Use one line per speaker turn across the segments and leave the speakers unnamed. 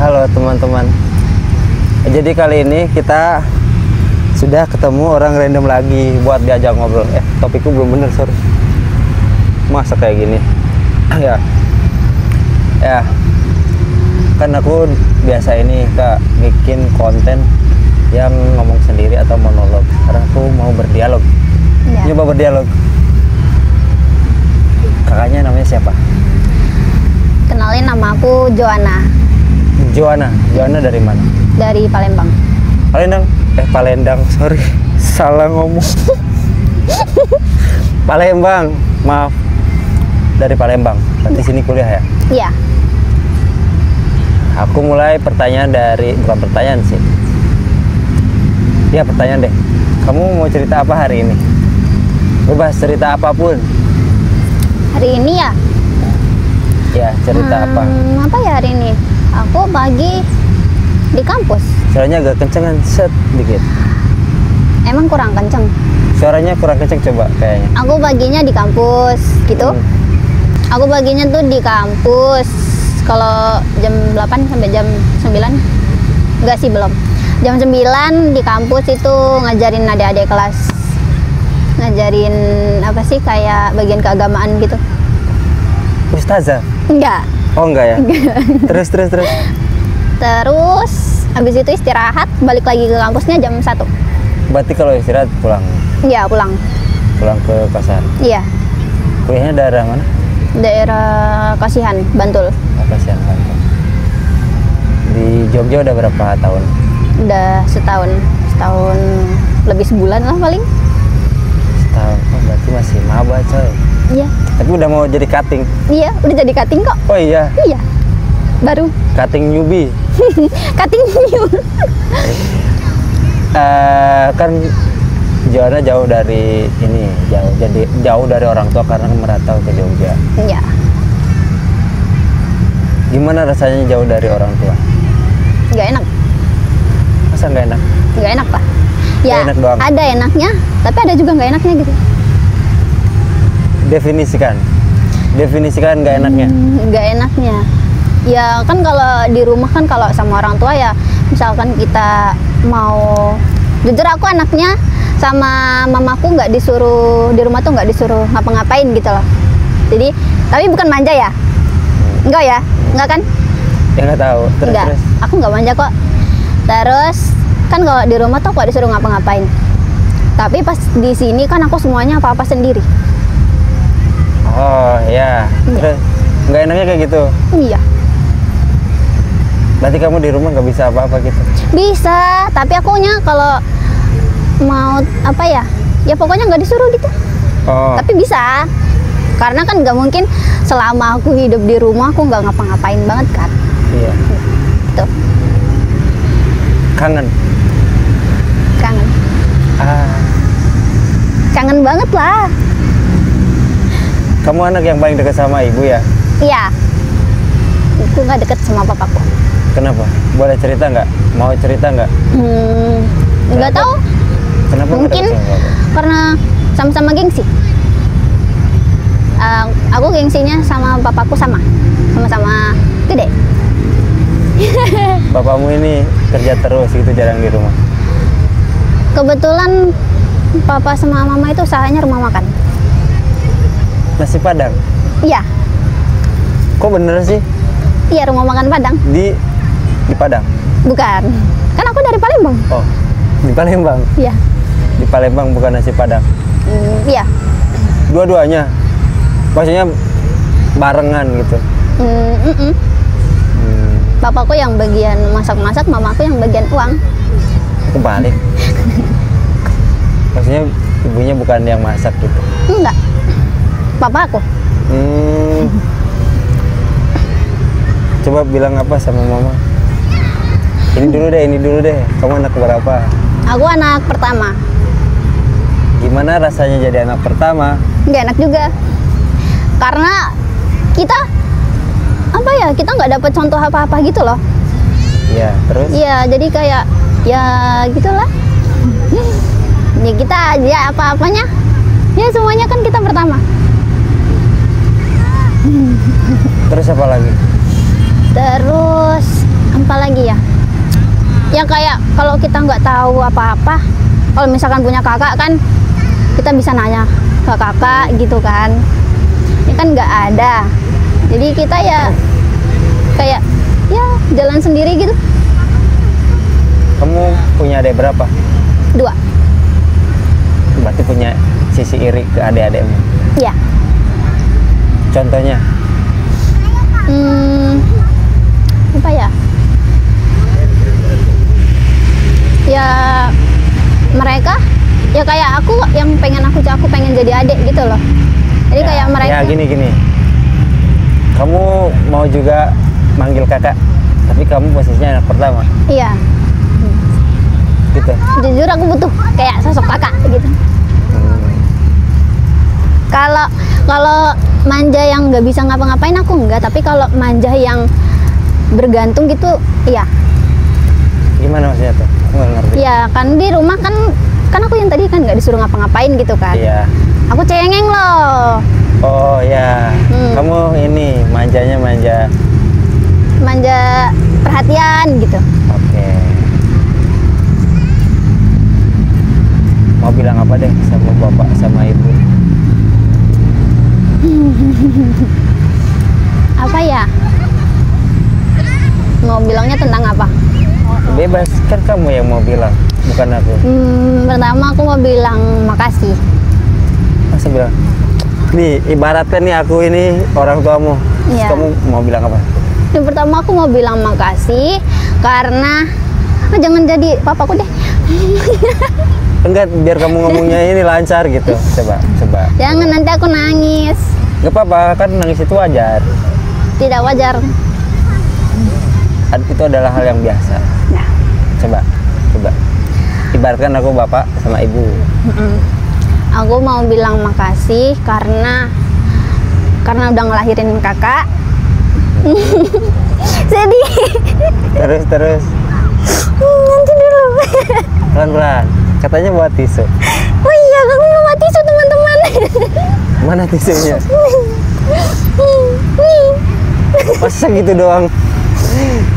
Halo teman-teman. Jadi kali ini kita sudah ketemu orang random lagi buat diajak ngobrol. Topikku belum bener, sorry. Masa kayak gini? Ya. Kan aku biasa ini Kak bikin konten yang ngomong sendiri atau monolog. Sekarang aku mau berdialog.
Ya.
Nyoba berdialog. Kakaknya namanya siapa?
Kenalin, nama aku Joanna.
Joanna dari mana?
Dari Palembang.
Palembang, sorry, salah ngomong. Palembang, maaf. Dari Palembang. Berarti sini kuliah ya?
Iya.
Aku mulai pertanyaan bukan pertanyaan sih. Ya, pertanyaan deh. Kamu mau cerita apa hari ini? Bebas cerita apapun.
Hari ini ya?
Ya, cerita apa?
Apa ya hari ini? Aku pagi di kampus.
Suaranya agak kencengan, set dikit.
Emang kurang kenceng?
Suaranya kurang kenceng coba kayaknya.
Aku paginya di kampus, gitu. Aku paginya tuh di kampus. Kalau jam 8 sampai jam 9. Enggak sih, belum. Jam 9 di kampus itu ngajarin adik-adik kelas. Ngajarin apa sih, kayak bagian keagamaan gitu.
Ustazah?
Enggak.
Oh enggak ya? Terus.
Terus habis itu istirahat, balik lagi ke kampusnya jam 1.
Berarti kalau istirahat pulang?
Iya, pulang.
Pulang ke kosan?
Iya.
Kuliahnya daerah mana?
Daerah Kasihan, Bantul.
Kasihan, Bantul. Di Jogja udah berapa tahun?
Udah setahun lebih sebulan lah paling.
Setahun, berarti masih maba coy.
Iya.
Tapi udah mau jadi cutting?
Iya, udah jadi cutting kok.
Oh iya?
Iya, baru.
Cutting newbie?
Cutting new.
Kan Joanna jauh dari ini, jauh dari orang tua karena merantau ke Jogja.
Iya.
Gimana rasanya jauh dari orang tua?
Nggak enak.
Masa nggak enak?
Nggak enak lah. Ya,
enak doang.
ada enaknya, tapi ada juga nggak enaknya gitu. Definisikan nggak enaknya. Nggak enaknya. Ya kan kalau di rumah kan, kalau sama orang tua ya, misalkan kita mau, jujur aku anaknya sama mamaku nggak disuruh di rumah tuh, nggak disuruh ngapa-ngapain gitu loh. Jadi, tapi bukan manja ya? Enggak ya? Enggak kan?
Ya nggak tahu. Terus.
Aku nggak manja kok. Terus kan kalau di rumah tuh kok disuruh ngapa-ngapain. Tapi pas di sini kan aku semuanya apa-apa sendiri.
Oh ya. Terus nggak enaknya kayak gitu?
Iya.
Berarti kamu di rumah nggak bisa apa-apa gitu?
Bisa, tapi akunya kalau mau apa ya? Ya pokoknya nggak disuruh gitu.
Oh.
Tapi bisa. Karena kan nggak mungkin selama aku hidup di rumah aku nggak ngapa-ngapain banget kan.
Iya.
Tuh.
Kangen.
Kangen banget lah.
Kamu anak yang paling dekat sama ibu ya?
Iya. Aku nggak deket sama papaku.
Kenapa? Boleh cerita nggak? Mau cerita nggak?
Nggak tahu.
Kenapa?
Mungkin karena sama-sama gengsi. Aku gengsinya sama papaku sama-sama gede.
Bapakmu ini kerja terus gitu, jarang di rumah?
Kebetulan papa sama mama itu usahanya rumah makan.
Nasi Padang?
Iya.
Kok bener sih?
Iya, rumah makan Padang.
Di Padang?
Bukan. Kan aku dari Palembang.
Oh, di Palembang?
Iya.
Di Palembang bukan nasi Padang?
Iya.
Dua-duanya? Maksudnya barengan gitu?
Papaku yang bagian masak-masak, mamaku yang bagian uang.
Kebalik? Maksudnya ibunya bukan yang masak gitu?
Enggak. Papa aku.
Coba bilang apa sama mama? Ini dulu deh. Kamu anak berapa?
Aku anak pertama.
Gimana rasanya jadi anak pertama?
Nggak enak juga. Karena kita kita nggak dapat contoh apa-apa gitu loh.
Iya, terus?
Iya, jadi kayak ya gitulah. Ya kita aja apa-apanya. Ya semuanya kan kita pertama.
Terus apa lagi?
Terus apa Ya kayak kalau kita nggak tahu apa-apa, kalau misalkan punya kakak kan kita bisa nanya ke kakak gitu kan. Ini kan nggak ada, jadi kita ya kayak ya jalan sendiri gitu.
Kamu punya adik berapa?
2.
Berarti punya sisi iri ke adik-adikmu.
Ya.
Contohnya?
Apa ya? Ya mereka ya kayak aku yang pengen aku pengen jadi adik gitu loh. Jadi kayak mereka.
Ya gini. Kamu mau juga manggil kakak, tapi kamu posisinya anak pertama.
Iya.
Gitu.
Jujur aku butuh kayak sosok kakak gitu. Kalau manja yang nggak bisa ngapa-ngapain aku enggak, tapi kalau manja yang bergantung gitu, iya.
Gimana maksudnya tuh? Aku nggak ngerti.
Ya kan di rumah kan aku yang tadi kan nggak disuruh ngapa-ngapain gitu kan.
Iya.
Aku cengeng loh.
Oh ya, kamu ini manjanya
Manja perhatian gitu.
Oke. Mau bilang apa deh sama bapak sama ibu?
Apa ya? Mau bilangnya tentang apa?
Bebas, kan kamu yang mau bilang, bukan aku.
Pertama aku mau bilang makasih.
Masa bilang? Nih, ibaratkan nih aku ini orang tuamu. Terus
Iya.
kamu mau bilang apa?
Yang pertama aku mau bilang makasih karena jangan jadi papaku deh.
Enggak, biar kamu ngomongnya ini lancar gitu. Coba.
Jangan nanti aku nangis.
Gak apa-apa, kan nangis itu wajar.
Tidak wajar.
Itu adalah hal yang biasa.
Nah.
Coba. Ibaratkan aku bapak sama ibu.
Aku mau bilang makasih karena udah ngelahirin kakak. Sedih.
Terus.
Nanti dulu.
Pelan-pelan. Katanya bawa tisu.
Oh iya, kamu bawa tisu teman-teman.
Mana tisunya? Masa gitu doang?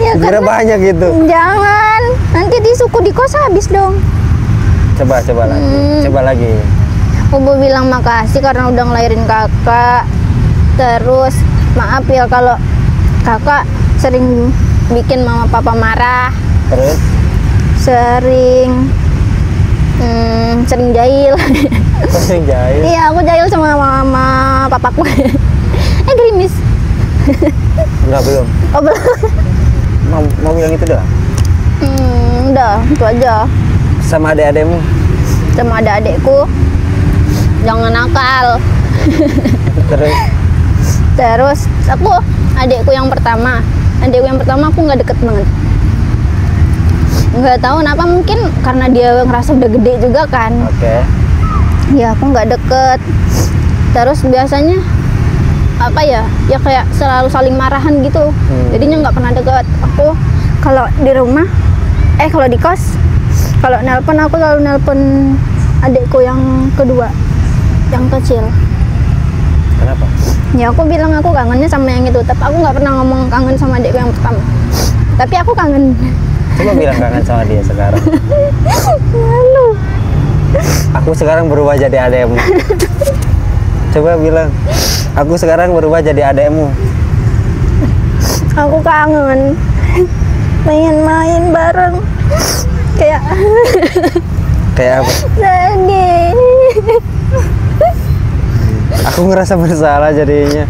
Ya,
Kira banyak gitu.
Jangan, nanti tisuku di kos habis dong.
Coba lagi.
Aku mau bilang makasih karena udah ngelahirin kakak. Terus maaf ya kalau kakak sering bikin mama papa marah.
Terus?
Sering jahil.
Sering jahil?
Iya, aku jahil sama mama papaku. Gerimis.
Enggak, belum.
Oh belum.
Mau bilang itu doang?
Udah, itu aja.
Sama adik-adikmu?
Sama adik-adikku, jangan nakal. Terus adikku yang pertama aku nggak deket banget. Nggak tahu kenapa, mungkin karena dia ngerasa udah gede juga kan.
Oke.
Ya aku nggak deket. Terus biasanya apa ya kayak selalu saling marahan gitu. Jadinya nggak pernah deket. Aku kalau di rumah kalau di kos, kalau nelpon aku selalu nelpon adikku yang kedua, yang kecil.
Kenapa?
Ya aku bilang aku kangennya sama yang itu, tapi aku nggak pernah ngomong kangen sama adikku yang pertama. Tapi aku kangen.
Coba bilang kangen sama dia sekarang.
Malu.
Aku sekarang berubah jadi adekmu. Coba bilang, aku sekarang berubah jadi adekmu.
Aku kangen. Pengen main bareng. Kayak
Kayak apa?
sedih.
Aku ngerasa bersalah jadinya.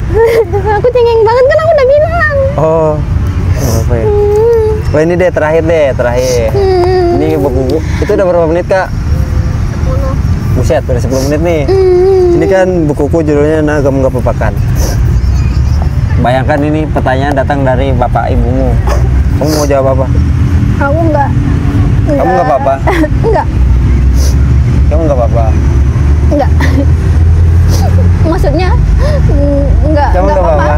Aku cengeng banget kan, aku udah bilang.
Oh, apa ya? Oh ini deh terakhir. Ini buku. Itu udah berapa menit kak? 10. Buset, udah 10 menit nih. Ini kan bukuku judulnya Nagam Gak Pepakan. Bayangkan ini pertanyaan datang dari bapak ibumu. Kamu mau jawab apa?
Aku enggak.
Kamu nggak apa-apa?
Enggak.
Kamu nggak apa-apa?
Enggak. Maksudnya enggak.
Kamu nggak apa-apa?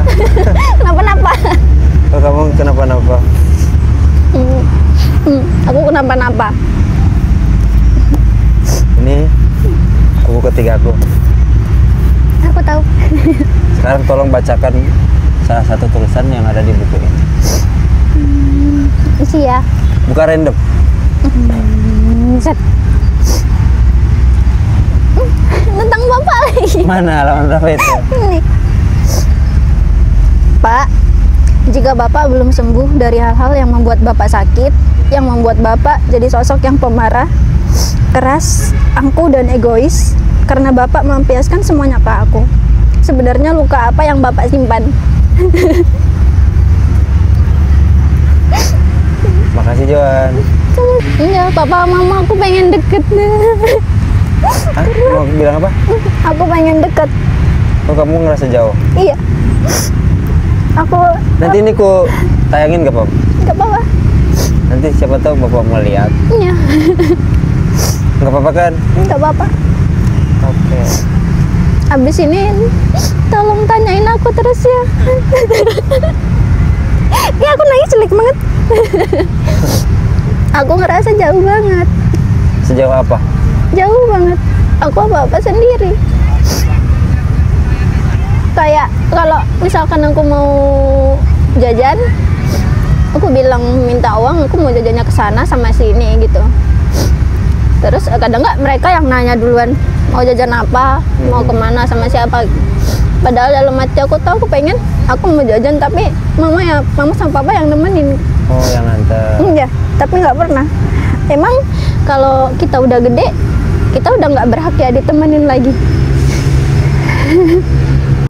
Kenapa-napa?
Oh, kamu kenapa-napa?
Aku kenapa-napa.
Ini buku ketiga aku.
Aku tahu.
Sekarang tolong bacakan salah satu tulisan yang ada di buku ini.
Isi ya.
Bukan random.
Set. Tentang bapak lagi.
Mana halaman berapa itu?
Ini. Pak, jika bapak belum sembuh dari hal-hal yang membuat bapak sakit, yang membuat bapak jadi sosok yang pemarah, keras, angkuh dan egois, karena bapak melampiaskan semuanya ke aku. Sebenarnya luka apa yang bapak simpan?
Makasih Joan.
Iya, papa mama aku pengen deket.
Hah? Mau bilang apa?
Aku pengen deket.
Oh, kamu ngerasa jauh?
Iya. Aku
Nanti ini ku tayangin gak Pap?
nggak apa-apa.
Nanti siapa tahu Bapak mau lihat.
Iya,
Nggak apa-apa kan?
nggak apa-apa.
Oke.
Abis ini tolong tanyain aku terus ya. Ya aku nangis jelek banget. Aku ngerasa jauh banget,
Sejauh apa?
jauh banget. Aku apa-apa sendiri. Kayak kalau misalkan aku mau jajan, aku bilang minta uang, aku mau jajannya ke sana sama sini gitu. Terus kadang nggak mereka yang nanya duluan mau jajan apa, mau kemana sama siapa. Padahal dalam hati aku tahu aku pengen aku mau jajan, tapi mama sama papa yang nemenin.
Oh, yang nganter.
Iya, tapi nggak pernah. Emang kalau kita udah gede, kita udah nggak berhak ya ditemenin lagi.